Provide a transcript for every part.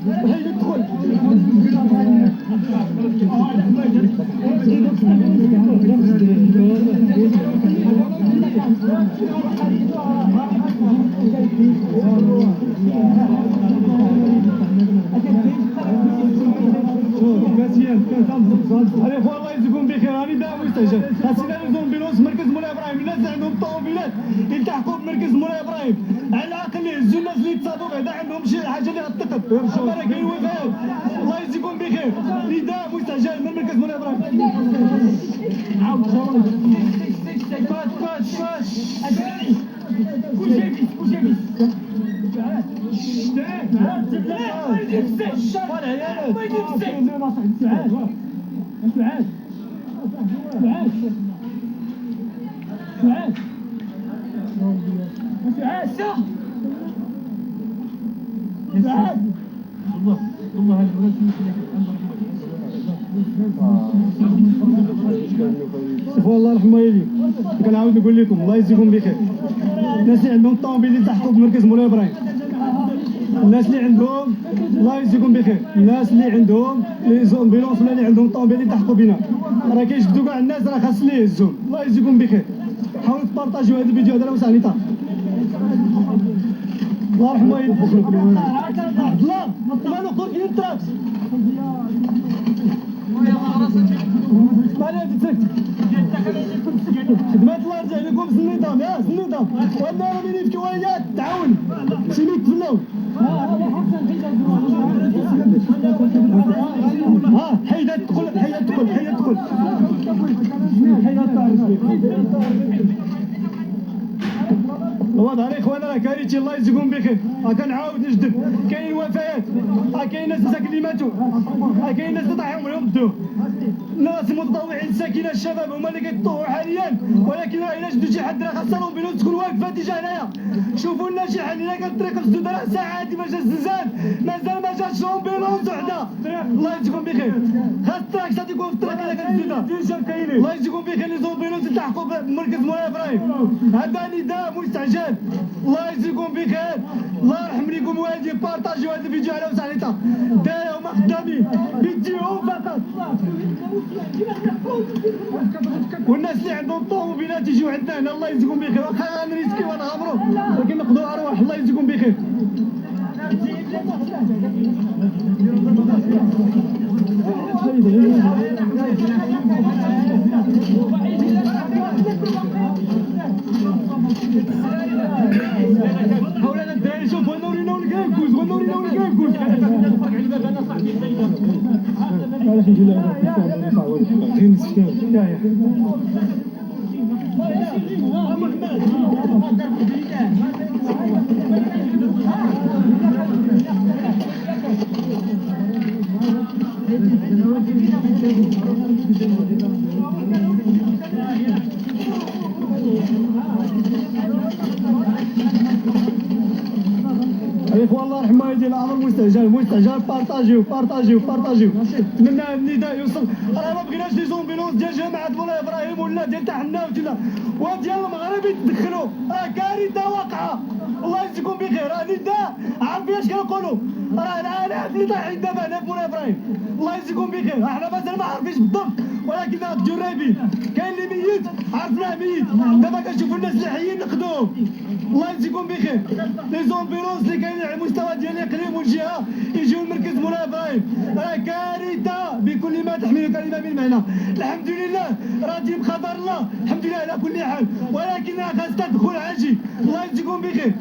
هيا ادخل علي خويا الله يجزيكم بخير. راني داوي مستعجل. خاصنا ليزومبيلونس مركز مولاي ابراهيم. الناس اللي عندهم طوموبيلات يلتحقوا بمركز مولاي ابراهيم. على العقل يهزوا الناس اللي تصابوا بعدا عندهم شي حاجه اللي غتثقل. راه كاين وفاه. الله يجزيكم بخير. نداء مستعجل من مركز مولاي ابراهيم. عاود فاش كلشي شوفوا الله يرحمه يلي كنعاود نقول لكم الله يجزيكم بخير. الناس اللي عندهم الطوموبيل اللي تحطوا بمركز مولاي ابراهيم، الناس اللي عندهم الله يجزيكم بخير، الناس اللي عندهم لي زومبيلونس ولا اللي عندهم طوموبيل اللي تحطوا بنا راه كيجبدوا كاع الناس، راه خاص اللي يهزهم. الله يجزيكم بخير. حاولوا تبارطاجيو هذا الفيديو هذا راه وسع نطاق. الله يرحمه يلي الله ما نقدر كاين التراكس اسمعني انت تسكت خدمات الله يرجع لكم في النظام. يا النظام وانا راه من يبكي وياك تعاون سيميت في اللون. ها حيدات تدخل حيدات تدخل حيدات تدخل الوضع على اخوانا راه كارثي. الله يجزيكم بخير. كنعاود نجدد كاين وفيات، كاين ناس مساكن اللي ماتوا، كاين ناس اللي طاحوا عليهم بدوه. الناس المتطوعين الساكنه الشباب هما اللي كيتطوعوا حاليا، ولكن راه الا جبدوا شي حد راه خاصها لومبيلونس تكون واقفه تيجي هنايا. شوفوا لنا شي حل. الا كانت الطريق مسدوده راه ساعات ما جا الزلزال مازال ما جاتش لومبيلونس وحده. الله يجزيكم بخير. خاص التراكس تيكون في الطريق الا كانت مسدوده. الله يجزيكم بخير. لي زومبيلونس يلتحقوا بمركز مولاي ابراهيم. هذا نداء مستعجل. الله يجزيكم بخير. الله يرحم لكم والدي. بارطاجيو هذا الفيديو على وسع نطاق. دايره هما خدامين بيديهم فقط. والناس اللي عندهم طوموبيلات يجيو عندنا هنا. الله يجزيكم بخير. واخا غنريسكيو ونغامروا ولكن نقضوا ارواح. الله يجزيكم بخير. حولنا الدراري شوفوا نورينا ونكاكوز ونورينا ونكاكوز. علاش نجي لها غير نسكن يا اخوان الله يرحمه يدي الامر مستعجل بارطاجيو. نتمنى النداء يوصل. راه ما بغيناش لي زومبيلونس ديال جماعه مولاي ابراهيم ولا ديال تحناوت ولا ديال المغرب يتدخلوا. راه كارثه واقعه. الله يجزيكم بخير. راه نداء عارفين اش كنقولوا. راه الالاف اللي طايحين دابا هنا في مولاي ابراهيم. الله يجزيكم بخير. احنا مازال ما عارفينش بالضبط ولكن جرابين. كاين اللي ميت عرفناه ميت. دابا كنشوفوا الناس اللي حيين نقدوهم. الله يجزيكم بخير. لي زومبيلونس اللي كاينين على المستوى ديال الاقليم والجهه يجيو لمركز مولاي ابراهيم. راه كارثه بكل ما تحمل كلمه من معنى. الحمد لله راضي بقدر الله. الحمد لله على كل حال ولكن راه خاص تدخل عاجل. الله يجزيكم بخير.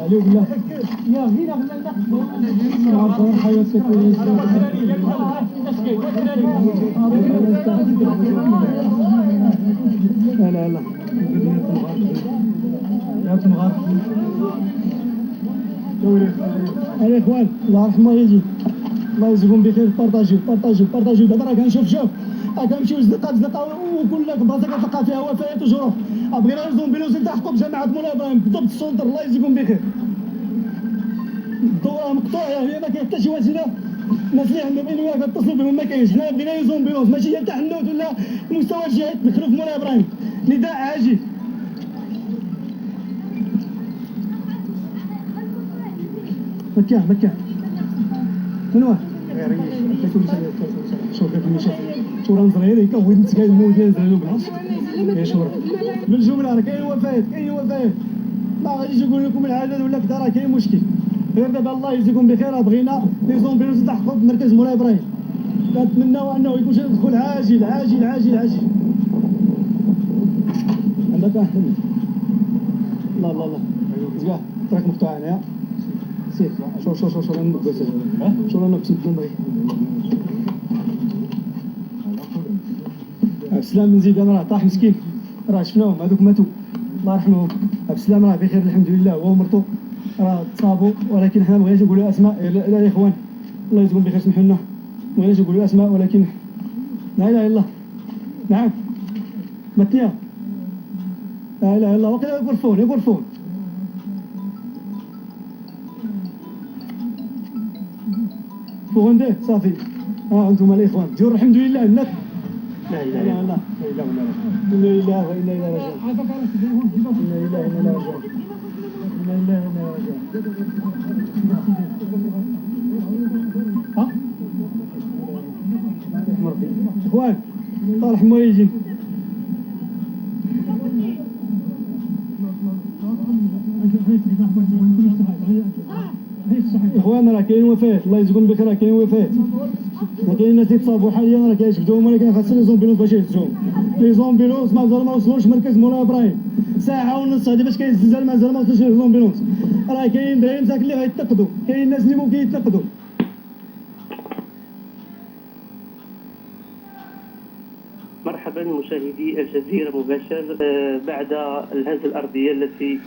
عليك بالله يا غير غير حياتك لا لا يا اخوان الله يرحمه يجي. الله يجزيكم بخير. بارطاجيو دابا راه كنشوف كنمشيو زنقه وكل بلاصه كتلقى فيها وفيات وجروح. بغينا زومبيلوس يلتحقوا بجماعه مولاي ابراهيم بالضبط السونتر. الله يجزيكم بخير. الضوء مقطوع يعني ما كاين حتى شي واحد هنا. الناس اللي عندهم انواع كتصلوا بهم ما كاينش. حنا بغينا زومبيلوس ماشي حتى حنوت ولا المستوى الجهات دخلوا في مولاي ابراهيم. نداء عاجل. مكان من وين؟ شوف شو راه صغير هيك ولد نتسكاي الموت نازل له شهور بالجمله. راه كاين وفاه ما غاديش نقول لكم العدد ولا كذا. راه كاين مشكل. غير دابا الله يجزيكم بخير. بغينا لي زومبيلوس يلتحقوا بمركز مولاي ابراهيم. كنتمناو انه يكون شي دخول عاجل. عندك احمد. الله زكاه تراك مقطوع هنايا. سير شو رانا نقص الدنيا. عبد السلام بن زيدان راه طاح مسكين. راه شفناهم هذوك ماتوا الله يرحمهم. عبد السلام راه بخير الحمد لله هو ومرتو راه تصابوا. ولكن حنا مبغيناش نقولوا اسماء. لا يا اخوان الله يجزيكم بخير سمحوا لنا. مبغيناش نقولوا اسماء ولكن لا اله الا الله. نعم متنيا لا اله الا الله. وقيلا يغرفون فوغنديه صافي. انتم الاخوان ديروا الحمد لله الناس. لا اله الا الله. انا لله وانا اليه راجعون. اخوان الله يرحم والديك. اخوان راه كاين وفاه. الله يجزيكم بخير. راه كاين وفاه. كاين الناس اللي تصابوا حاليا راه كيجبدوهم ولكن خاصنا لي زومبيلوس باش يهزوهم. لي زومبيلوس مازال ما وصلوش مركز مولاي ابراهيم. ساعه ونص هادي باش كاين الزلزال مازال ما وصلش لي زومبيلوس. راه كاين دراري مساكن اللي غيتنقدوا. كاين الناس اللي ممكن يتنقدوا. مرحبا مشاهدي الجزيرة مباشر. بعد الهزة الأرضية التي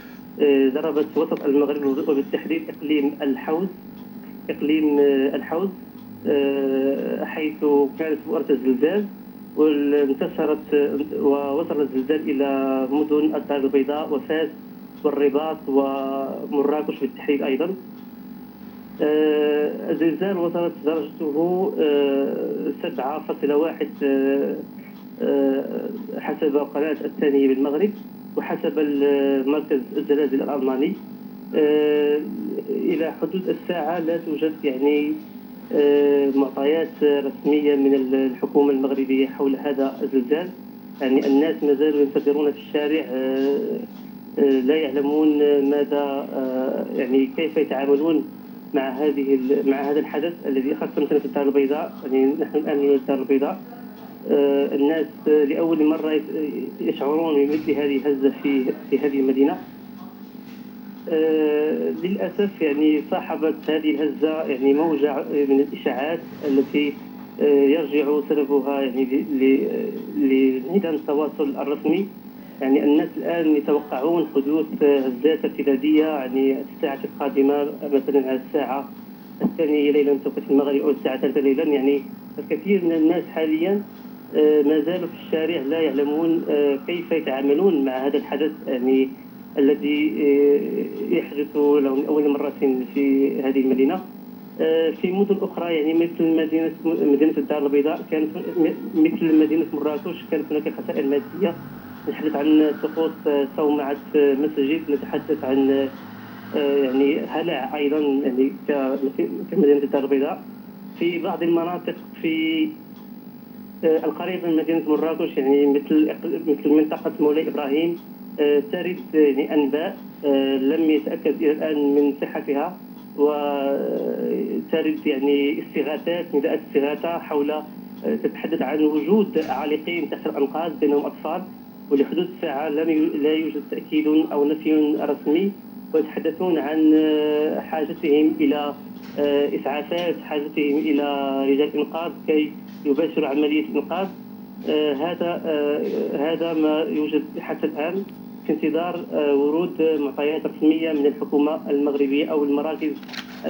ضربت وسط المغرب وبالتحديد إقليم الحوز حيث كانت بؤرة الزلزال وانتشرت ووصل الزلزال إلى مدن الدار البيضاء وفاس والرباط ومراكش بالتحديد أيضا. الزلزال وصلت درجته 7.1 حسب قناة الثانية بالمغرب وحسب مركز الزلازل الألماني. إلى حدود الساعة لا توجد يعني معطيات رسمية من الحكومة المغربية حول هذا الزلزال. يعني الناس ما زالوا ينتظرون في الشارع لا يعلمون ماذا يعني كيف يتعاملون مع هذا الحدث الذي خاصة مثلا في الدار البيضاء. يعني نحن الآن في الدار البيضاء الناس لأول مرة يشعرون بمثل هذه الهزة في هذه المدينة. للأسف يعني صاحبت هذه الهزة يعني موجة من الإشاعات التي يرجع سببها يعني لانعدام التواصل الرسمي. يعني الناس الآن يتوقعون حدوث هزات ارتدادية يعني الساعة القادمة مثلا على الساعة 2 ليلا توقيت المغرب أو الساعة 3 ليلا. يعني الكثير من الناس حاليا ما زالوا في الشارع لا يعلمون كيف يتعاملون مع هذا الحدث يعني الذي يحدث لهم أول مرة في هذه المدينة. في مدن أخرى يعني مثل مدينة الدار البيضاء كانت مثل مدينة مراكش كانت هناك خسائر مادية. نتحدث عن سقوط صومعة مسجد، نتحدث عن يعني هلع أيضا يعني كمدينة الدار البيضاء. في بعض المناطق في القريبة من مدينة مراكش يعني مثل منطقة مولاي إبراهيم ترد يعني أنباء لم يتأكد إلى الآن من صحتها، وترد يعني استغاثات نداءات استغاثة حول تتحدث عن وجود عالقين تحت الأنقاض بينهم أطفال. ولحدود الساعة لا يوجد تأكيد أو نفي رسمي، ويتحدثون عن حاجتهم إلى إسعافات، حاجتهم إلى رجال إنقاذ كي يباشروا عملية الإنقاذ. هذا ما يوجد حتى الآن في انتظار ورود معطيات رسمية من الحكومة المغربية أو المراكز